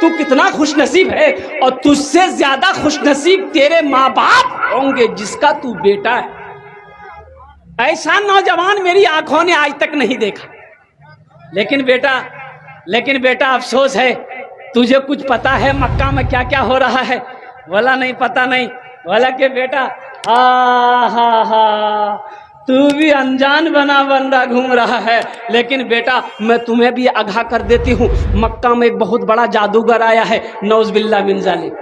تو کتنا خوش نصیب ہے، اور تجھ سے زیادہ خوش نصیب تیرے ماں باپ ہوں گے جس کا تو بیٹا ہے۔ ایسا نوجوان میری آنکھوں نے آج تک نہیں دیکھا۔ لیکن بیٹا افسوس ہے، تجھے کچھ پتا ہے مکہ میں کیا کیا ہو رہا ہے؟ بولا نہیں پتا نہیں۔ بولا کہ بیٹا تو بھی انجان بندہ گھوم رہا ہے، لیکن بیٹا میں تمہیں بھی آگاہ کر دیتی ہوں، مکہ میں ایک بہت بڑا جادوگر آیا ہے، نعوذ باللہ من ذالک۔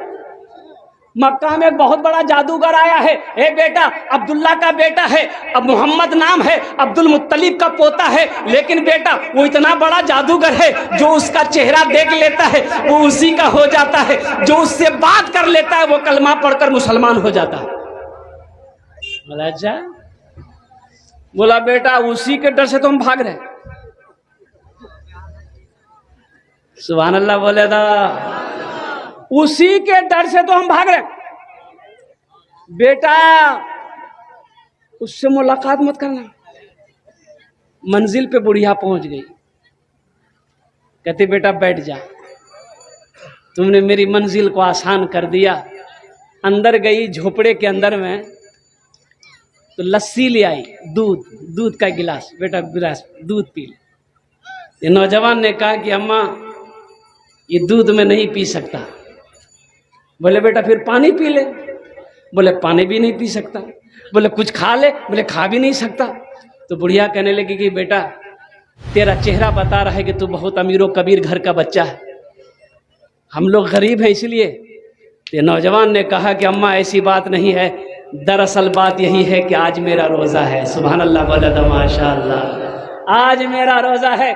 مکہ میں ایک بہت بڑا جادوگر آیا ہے، اے بیٹا عبداللہ کا بیٹا ہے، اب محمد نام ہے، عبد المطلب کا پوتا ہے، لیکن بیٹا وہ اتنا بڑا جادوگر ہے، جو اس کا چہرہ دیکھ لیتا ہے وہ اسی کا ہو جاتا ہے، جو اس سے بات کر لیتا ہے وہ کلمہ پڑھ کر مسلمان ہو جاتا ہے۔ بولا اچھا؟ بولا بیٹا اسی کے ڈر سے تو ہم بھاگ رہے۔ سبحان اللہ بولے دا، اسی کے ڈر سے تو ہم بھاگ رہے۔ بیٹا اس سے ملاقات مت کرنا۔ منزل پہ بڑھیا پہنچ گئی، کہتے بیٹا بیٹھ جا، تم نے میری منزل کو آسان کر دیا۔ اندر گئی جھوپڑے کے اندر میں تو لسی لے آئی، دودھ کا گلاس، بیٹا گلاس دودھ پی لے۔ یہ نوجوان نے کہا کہ اماں یہ دودھ میں نہیں پی سکتا۔ بولے بیٹا پھر پانی پی لے۔ بولے پانی بھی نہیں پی سکتا۔ بولے کچھ کھا لے۔ بولے کھا بھی نہیں سکتا۔ تو بڑھیا کہنے لگی کہ بیٹا تیرا چہرہ بتا رہا ہے کہ تو بہت امیر و کبیر گھر کا بچہ ہے، ہم لوگ غریب ہیں اس لیے۔ یہ نوجوان نے کہا کہ اماں ایسی بات نہیں ہے، دراصل بات یہی ہے کہ آج میرا روزہ ہے۔ سبحان اللہ بولا تھا ماشاء اللہ، آج میرا روزہ ہے۔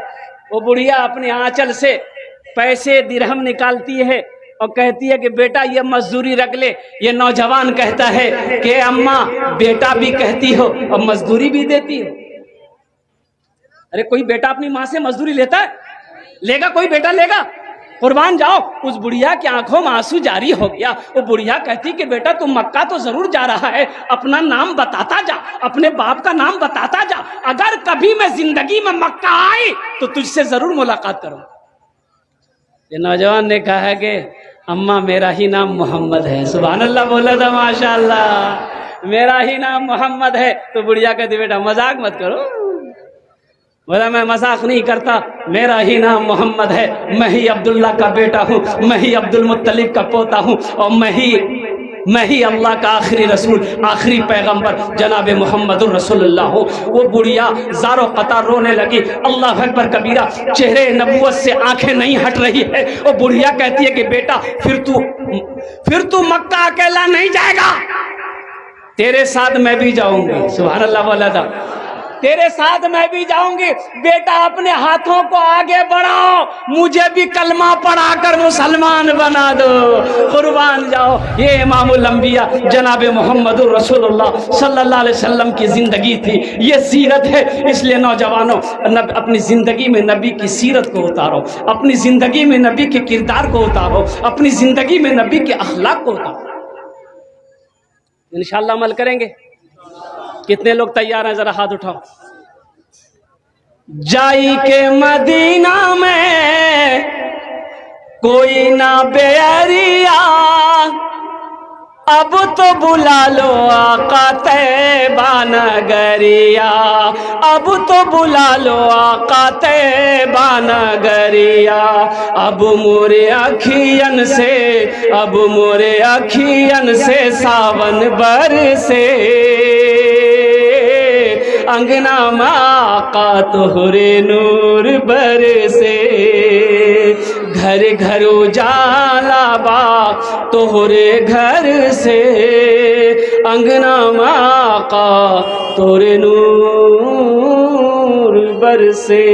وہ بڑھیا اپنے آنچل سے پیسے درہم نکالتی ہے اور کہتی ہے کہ بیٹا یہ مزدوری رکھ لے۔ یہ نوجوان کہتا ہے کہ اماں بیٹا بھی کہتی ہو اور مزدوری بھی دیتی ہو۔ ارے کوئی بیٹا اپنی ماں سے مزدوری لیتا ہے؟ لے گا کوئی بیٹا لے گا؟ قربان جاؤ۔ اس بڑھیا کی آنکھوں میں آنسو جاری ہو گیا۔ وہ بڑھیا کہتی کہ بیٹا تم مکہ تو ضرور جا رہا ہے، اپنا نام بتاتا جا، اپنے باپ کا نام بتاتا جا، اگر کبھی میں زندگی میں مکہ آئی تو تجھ سے ضرور ملاقات کروں۔ یہ نوجوان نے کہا ہے کہ اماں میرا ہی نام محمد ہے۔ سبحان اللہ بولا تھا ماشاء اللہ، میرا ہی نام محمد ہے۔ تو بڑھیا کہتی بیٹا مذاق مت کرو۔ بولا میں مذاق نہیں کرتا، میرا ہی نام محمد ہے، میں ہی عبداللہ کا بیٹا ہوں، میں ہی عبد المطلب کا پوتا ہوں، اور میں ہی اللہ کا آخری رسول، آخری پیغمبر جناب محمد الرسول اللہ ہوں۔ وہ بڑھیا زار و قطار رونے لگی، اللہ اکبر کبیرہ، چہرے نبوت سے آنکھیں نہیں ہٹ رہی ہے۔ وہ بڑھیا کہتی ہے کہ بیٹا پھر تو مکہ اکیلا نہیں جائے گا، تیرے ساتھ میں بھی جاؤں گی۔ سبحان اللہ بولا تھا، تیرے ساتھ میں بھی جاؤں گی۔ بیٹا اپنے ہاتھوں کو آگے بڑھاؤ، مجھے بھی کلمہ پڑھا کر مسلمان بنا دو، قربان جاؤ۔ یہ امام الانبیاء جناب محمد الرسول اللہ صلی اللہ علیہ وسلم کی زندگی تھی، یہ سیرت ہے۔ اس لیے نوجوانوں اپنی زندگی میں نبی کی سیرت کو اتارو، اپنی زندگی میں نبی کے کردار کو اتارو، اپنی زندگی میں نبی کے اخلاق کو اتارو۔ انشاءاللہ عمل کریں گے۔ کتنے لوگ تیار ہیں؟ ذرا ہاتھ اٹھاؤ۔ جائی کے مدینہ میں کوئی نہ بیریا، اب تو بلا لو آقا طیبہ نگریا، اب تو بلا لو آقا طیبہ نگریا۔ اب مورے اکھین سے ساون برسے، انگنا میں آقا تہرے نور برسے، گھر گھر اجالا با تہرے گھر سے، انگنا میں آقا تہرے نور برسے۔